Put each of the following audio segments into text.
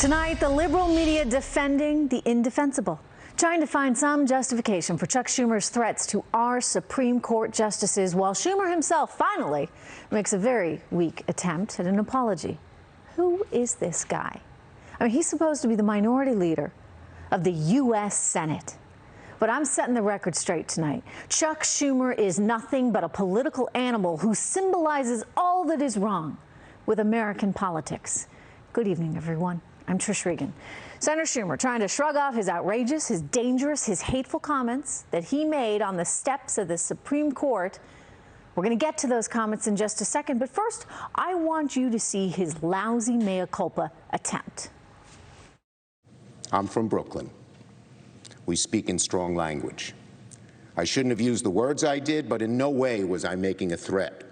Tonight, the liberal media defending the indefensible, trying to find some justification for Chuck Schumer's threats to our Supreme Court justices, while Schumer himself finally makes a very weak attempt at an apology. Who is this guy? I mean, he's supposed to be the minority leader of the U.S. Senate. But I'm setting the record straight tonight. Chuck Schumer is nothing but a political animal who symbolizes all that is wrong with American politics. Good evening, everyone. I'm Trish Regan. Senator Schumer trying to shrug off his outrageous, his dangerous, his hateful comments that he made on the steps of the Supreme Court. We're going to get to those comments in just a second, but first, I want you to see his lousy mea culpa attempt. I'm from Brooklyn. We speak in strong language. I shouldn't have used the words I did, but in no way was I making a threat.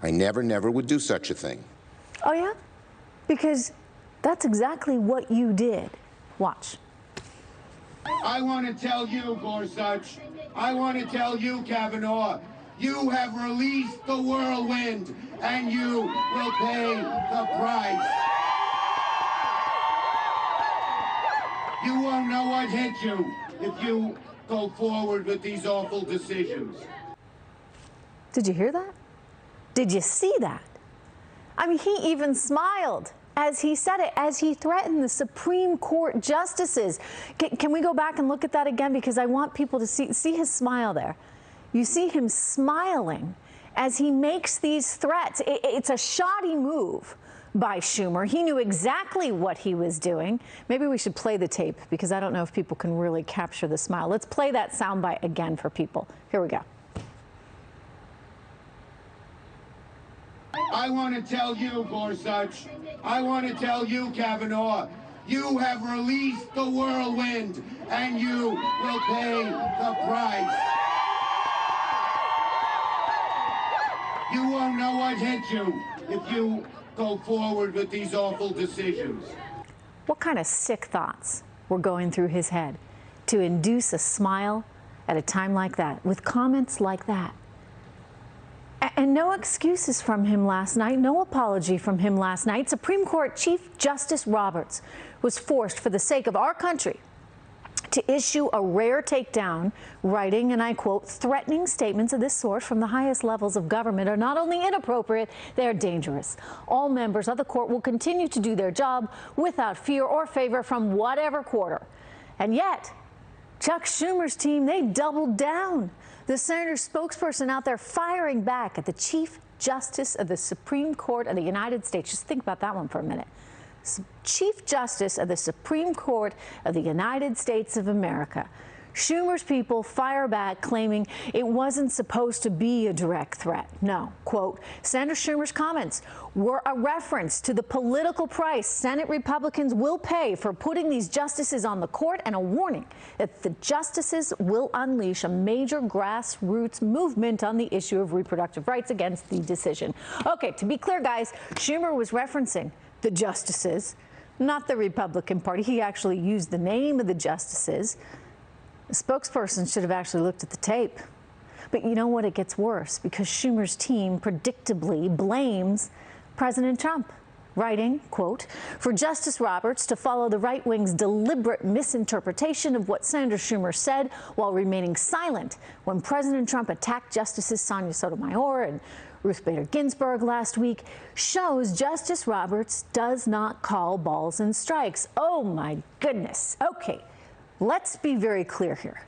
I never would do such a thing. Oh, yeah? Because that's exactly what you did. Watch. I want to tell you, Gorsuch, I want to tell you, Kavanaugh, you have released the whirlwind, and you will pay the price. You won't know what hit you if you go forward with these awful decisions. Did you hear that? Did you see that? I mean, he even smiled as he said it, as he threatened the Supreme Court justices. Can we go back and look at that again? Because I want people to see his smile there. You see him smiling as he makes these threats. It's a shoddy move by Schumer. He knew exactly what he was doing. Maybe we should play the tape because I don't know if people can really capture the smile. Let's play that soundbite again for people. Here we go. I want to tell you, Gorsuch, I want to tell you, Kavanaugh, you have released the whirlwind, and you will pay the price. You won't know what hit you if you go forward with these awful decisions. What kind of sick thoughts were going through his head to induce a smile at a time like that, with comments like that? And no excuses from him last night, no apology from him last night. Supreme Court Chief Justice Roberts was forced, for the sake of our country, to issue a rare takedown, writing, and I quote, "Threatening statements of this sort from the highest levels of government are not only inappropriate, they are dangerous. All members of the court will continue to do their job without fear or favor from whatever quarter." And yet, Chuck Schumer's team, they doubled down. The senator's spokesperson out there firing back at the Chief Justice of the Supreme Court of the United States. Just think about that one for a minute. Chief Justice of the Supreme Court of the United States of America. Schumer's people fire back, claiming it wasn't supposed to be a direct threat. No, quote, Senator Schumer's comments were a reference to the political price Senate Republicans will pay for putting these justices on the court, and a warning that the justices will unleash a major grassroots movement on the issue of reproductive rights against the decision. Okay, to be clear, guys, Schumer was referencing the justices, not the Republican Party. He actually used the name of the justices. The spokesperson should have actually looked at the tape. But you know what? It gets worse because Schumer's team predictably blames President Trump, writing, quote, "For Justice Roberts to follow the right wing's deliberate misinterpretation of what Senator Schumer said while remaining silent when President Trump attacked Justices Sonia Sotomayor and Ruth Bader Ginsburg last week shows Justice Roberts does not call balls and strikes." Oh, my goodness. Okay. Let's be very clear here.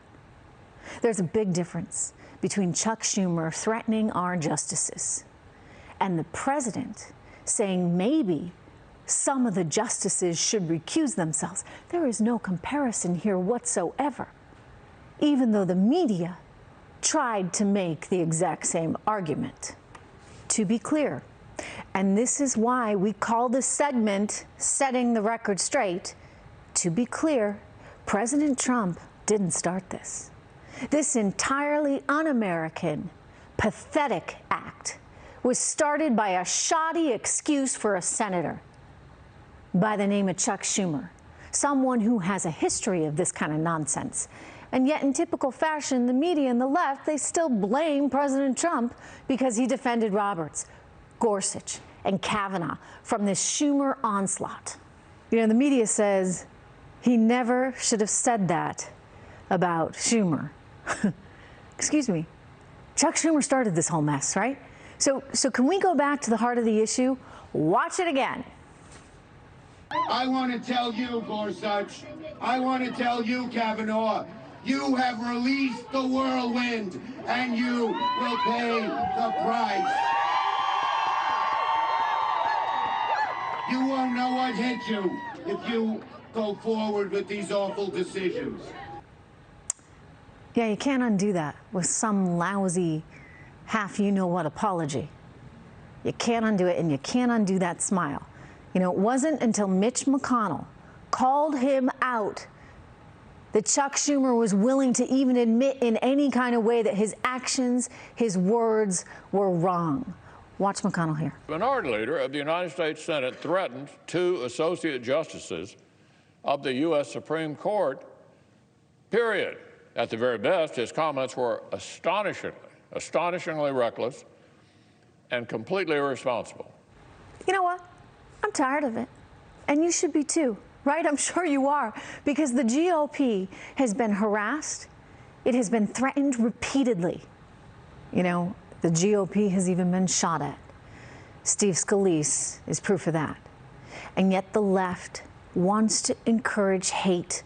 There's a big difference between Chuck Schumer threatening our justices and the president saying maybe some of the justices should recuse themselves. There is no comparison here whatsoever, even though the media tried to make the exact same argument. To be clear, and this is why we call this segment Setting the Record Straight, to be clear, President Trump didn't start this. This entirely un-American, pathetic act was started by a shoddy excuse for a senator by the name of Chuck Schumer, someone who has a history of this kind of nonsense. And yet, in typical fashion, the media and the left, they still blame President Trump because he defended Roberts, Gorsuch, and Kavanaugh from this Schumer onslaught. You know, the media says he never should have said that about Schumer. Excuse me. Chuck Schumer started this whole mess, right? So can we go back to the heart of the issue? Watch it again. I want to tell you, Gorsuch, I want to tell you, Kavanaugh, you have released the whirlwind, and you will pay the price. You won't know what hit you if you go forward with these awful decisions. Yeah, you can't undo that with some lousy half-you-know-what apology. You can't undo it, and you can't undo that smile. You know, it wasn't until Mitch McConnell called him out that Chuck Schumer was willing to even admit in any kind of way that his actions, his words were wrong. Watch McConnell here. The minority leader of the United States Senate threatened 2 associate justices of the U.S. Supreme Court, period. At the very best, his comments were astonishingly reckless and completely irresponsible. You know what? I'm tired of it. And you should be too, right? I'm sure you are, because the GOP has been harassed. It has been threatened repeatedly. You know, the GOP has even been shot at. Steve Scalise is proof of that. And yet the left wants to encourage hate,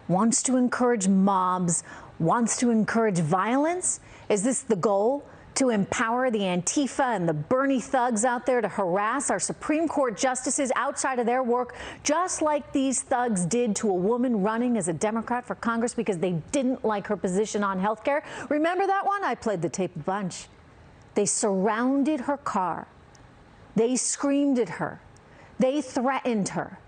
wants to encourage mobs, wants to encourage violence. Is this the goal? To empower the Antifa and the Bernie thugs out there to harass our Supreme Court justices outside of their work, just like these thugs did to a woman running as a Democrat for Congress because they didn't like her position on health care. Remember that one? I played the tape a bunch. They surrounded her car. They screamed at her. They threatened her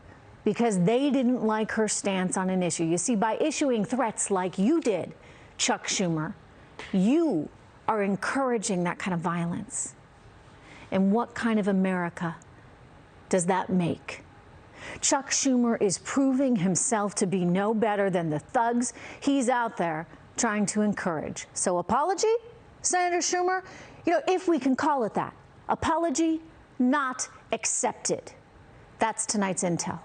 because they didn't like her stance on an issue. You see, by issuing threats like you did, Chuck Schumer, you are encouraging that kind of violence. And what kind of America does that make? Chuck Schumer is proving himself to be no better than the thugs he's out there trying to encourage. So apology, Senator Schumer, you know, if we can call it that. Apology not accepted. That's tonight's intel.